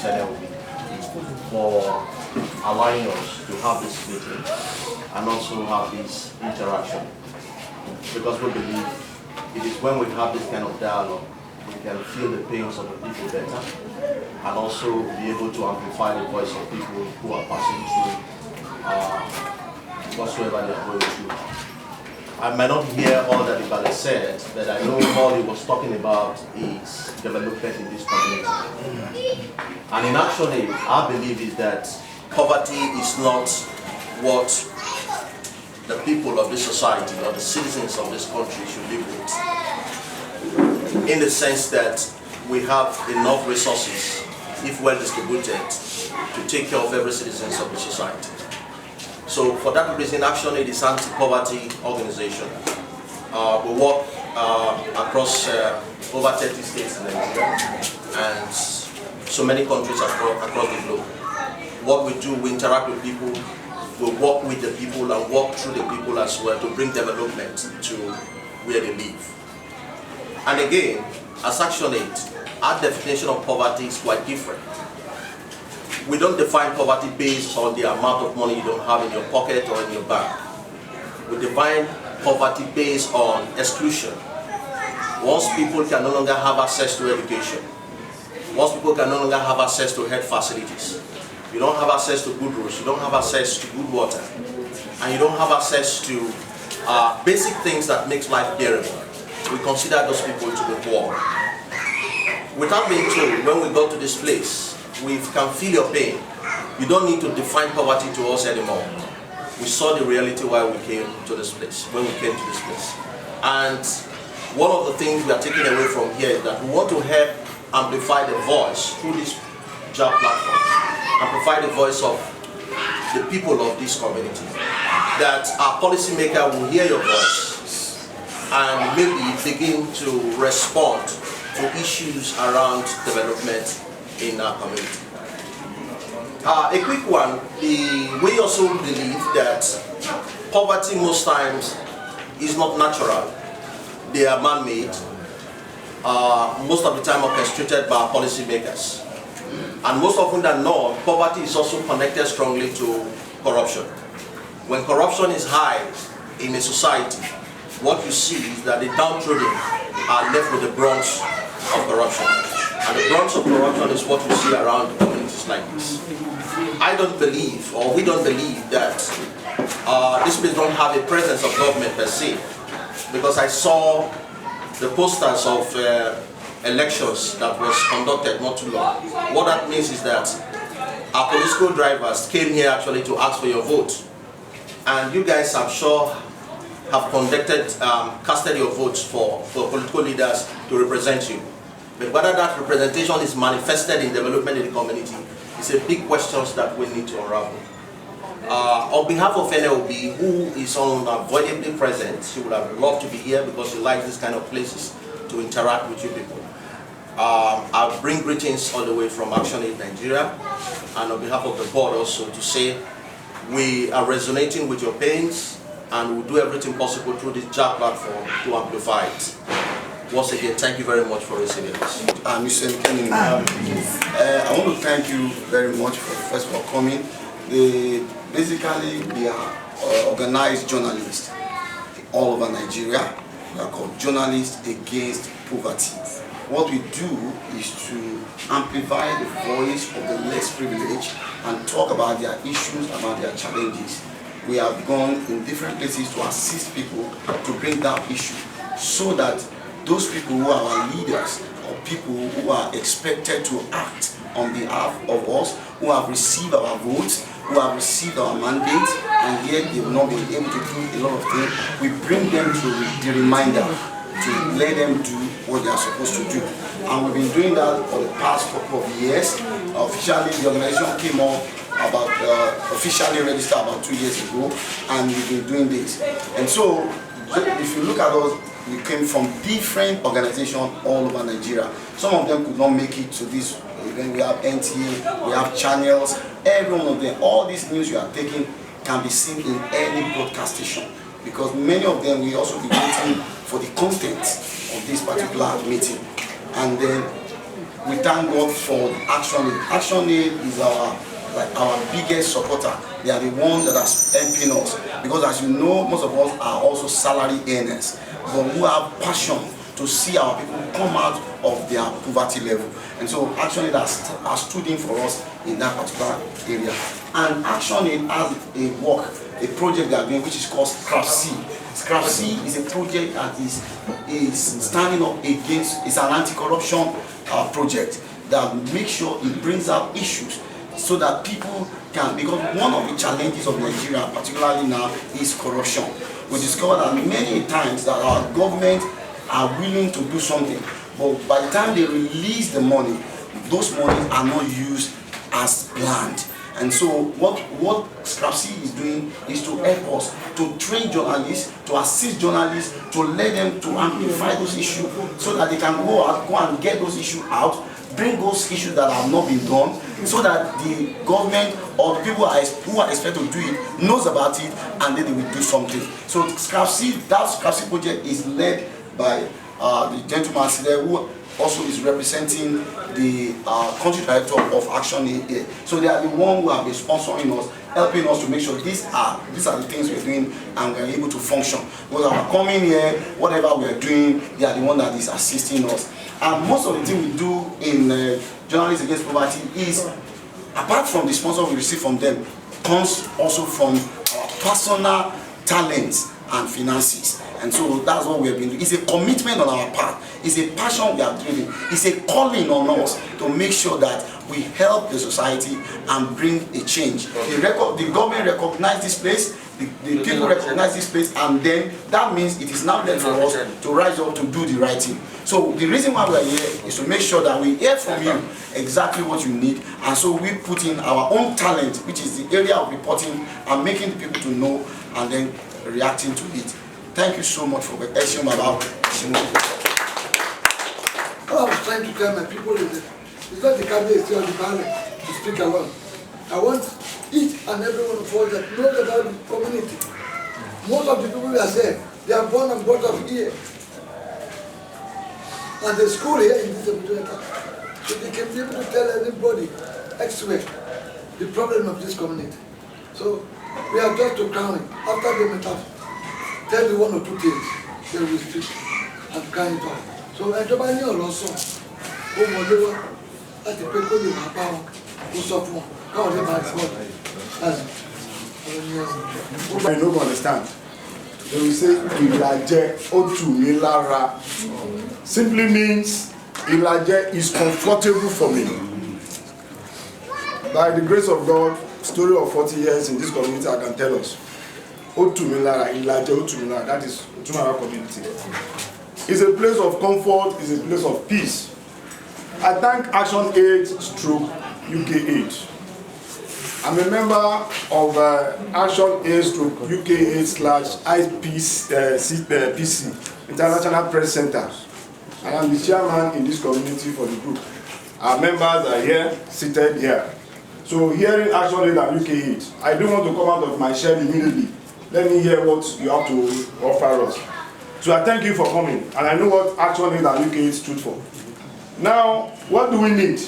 NLB for allowing us to have this meeting and also have this interaction. Because we believe it is when we have this kind of dialogue, we can feel the pains of the people better and also be able to amplify the voice of people who are passing through whatsoever they are going through. I might not hear all that Ilaje said, but I know all he was talking about is development in this community. And in actually, I believe is that poverty is not what the people of this society or the citizens of this country should live with. In the sense that we have enough resources, if well distributed, to take care of every citizen of the society. So for that reason, actually, this anti-poverty organization, we work across over 30 states in Nigeria and so many countries across the globe. What we do, we interact with people, we work with the people and walk through the people as well to bring development to where they live. And again, as Action Aid, our definition of poverty is quite different. We don't define poverty based on the amount of money you don't have in your pocket or in your bank. We define poverty based on exclusion. Once people can no longer have access to education, once people can no longer have access to health facilities, you don't have access to good roads, you don't have access to good water, and you don't have access to basic things that makes life bearable, we consider those people to be poor. Without being told, when we go to this place, we can feel your pain. You don't need to define poverty to us anymore. We saw the reality while we came to this place, when we came to this place. And one of the things we are taking away from here is that we want to help amplify the voice through this job platform, amplify the voice of the people of this community, that our policymaker will hear your voice and maybe begin to respond to issues around development in our community. A quick one, we also believe that poverty most times is not natural. They are man-made, most of the time orchestrated by our policymakers. And most often than not, poverty is also connected strongly to corruption. When corruption is high in a society, what you see is that the downtrodden are left with the brunt of corruption. And the brunt of corruption is what you see around communities like this. I don't believe, or we don't believe, that this place don't have a presence of government per se, because I saw the posters of elections that was conducted not too long. What that means is that our political drivers came here actually to ask for your vote, and you guys, I'm sure, have casted your votes for political leaders to represent you. But whether that representation is manifested in development in the community is a big question that we need to unravel. On behalf of NLB, who is unavoidably present, she would have loved to be here because she likes this kind of places to interact with you people. I bring greetings all the way from Action Aid Nigeria, and on behalf of the board also to say we are resonating with your pains and we'll do everything possible through this job platform to amplify it. Once again, thank you very much for receiving us. Mr. Kenny, I want to thank you very much for first of all coming. Basically, we are organized journalists all over Nigeria. We are called Journalists Against Poverty. What we do is to amplify the voice of the less privileged and talk about their issues, about their challenges. We have gone in different places to assist people to bring down issues so that those people who are our leaders or people who are expected to act on behalf of us, who have received our votes, who have received our mandate, and yet they will not be able to do a lot of things, we bring them to the reminder to let them do what they are supposed to do. And we've been doing that for the past couple of years. Officially, the organization came up about, officially registered about 2 years ago, and we've been doing this. And so, if you look at us, we came from different organizations all over Nigeria. Some of them could not make it to this event. We have NTA, we have channels, every one of them. All these news you are taking can be seen in any broadcast station, because many of them will also be waiting for the content of this particular meeting. And then we thank God for Action Aid. Action Aid is our biggest supporter. They are the ones that are helping us, because as you know, most of us are also salary earners, but who have passion to see our people come out of their poverty level. And so Action Aid has stood in for us in that particular area. And Action Aid has a project they are doing, which is called Scrap C. Scrap C is a project that is standing up against, it's an anti-corruption project that makes sure it brings out issues so that people can, because one of the challenges of Nigeria, particularly now, is corruption. We discover that many times that our government are willing to do something, but by the time they release the money, those monies are not used as planned. And so what Scrap C is doing is to help us to train journalists, to assist journalists, to let them to amplify those issues so that they can go and get those issues out, bring those issues that have not been done, so that the government or the people who are expected to do it knows about it, and then they will do something. So Scrap C, that Scrap C project is led by the gentleman there who also is representing the country director of Action Aid. So they are the one who have been sponsoring us, helping us to make sure these are the things we're doing and we're able to function. Because our coming here, whatever we are doing, they are the one that is assisting us. And most of the things we do in Journalists Against Poverty is, apart from the sponsor we receive from them, comes also from our personal talents and finances. And so that's what we have been doing. It's a commitment on our part. It's a passion we are driven. It's a calling on us to make sure that we help the society and bring a change. The government recognize this place, the people recognize this place, and then that means it is now left for us to rise up to do the right thing. So the reason why we are here is to make sure that we hear from you exactly what you need, and so we put in our own talent, which is the area of reporting and making the people to know and then reacting to it. Thank you so much for the question about What I was trying to tell my people is that it's not the cabinet or the parliament to speak alone. I want each and every one of us that knows about the community. Most of the people that are there, they are born and brought up here. And the school here in this area. So they can be able to tell everybody elsewhere the problem of this community. So we are just to crown it. After the meeting, tell me one or two things, they will speak and carry it on. So everybody also, who will do at the people who have power, who suffer, how they might I don't understand. They will say Ilaje Otumara. Simply means Ilaje is comfortable for me. By the grace of God, story of 40 years in this community, I can tell us. Otumara, Ilaje Otumara, that is Otumara community. It's a place of comfort, it's a place of peace. I thank Action Aid stroke UK Aid. I'm a member of Action Aid stroke UK Aid /IPC, International Press Center. I am the chairman in this community for the group. Our members are here, seated here. So hearing Action Aid and UK Aid, I don't want to come out of my shell immediately. Let me hear what you have to offer us. So I thank you for coming, and I know what Action Aid and UK Aid stood for. Now, what do we need?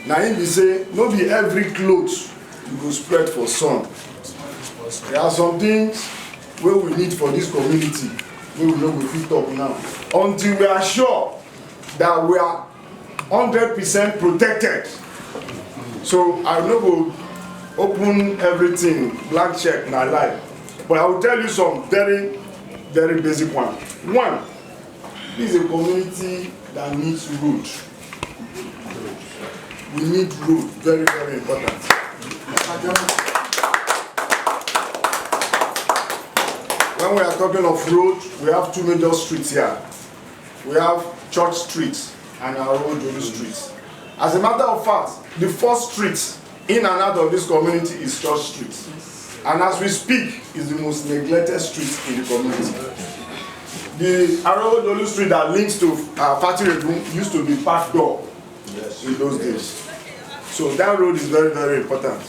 Now, if you say, no be every clothes you go spread for sun. There are some things where we need for this community, where we know we fit talk now. Until we are sure that we are 100% protected. So I know we'll open everything, blank check in our life. But I will tell you some very, very basic one. One, this is a community that needs road. We need road, very, very important. When we are talking of road, we have two major streets here. We have Church Street and our Road Street. As a matter of fact, the first street in and out of this community is Church Street. And as we speak, is the most neglected street in the community. The Arowo Street that links to Fatiregun used to be parked door in those days. So that road is very, very important.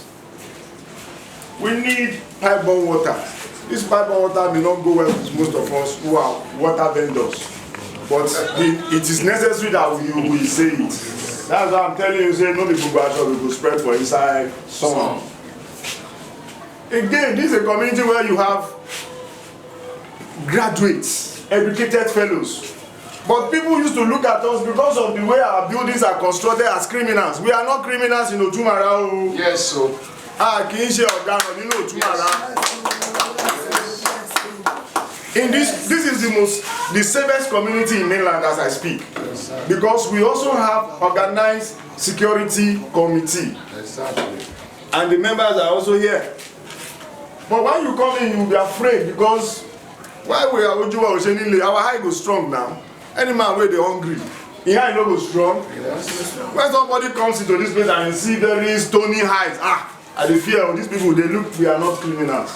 We need pipe-borne water. This pipe-borne water may not go well with most of us who are water vendors. but it is necessary that we say it. That's why I'm telling you, say no be Bugbacho, we go spread for inside sun. Again, this is a community where you have graduates, educated fellows. But people used to look at us because of the way our buildings are constructed as criminals. We are not criminals in Otumara. Yes, so. Kì í ṣe ọ̀daràn nínú Otumara. In this is the safest community in mainland as I speak, because we also have organized security committee, and the members are also here. But when you come in, you will be afraid, because while we are Ojuwa Oshenile, our eye goes strong now. Any man where they hungry, his eye no go strong. When somebody comes into this place and you see very stony eyes, I dey fear these people. They look, we are not criminals.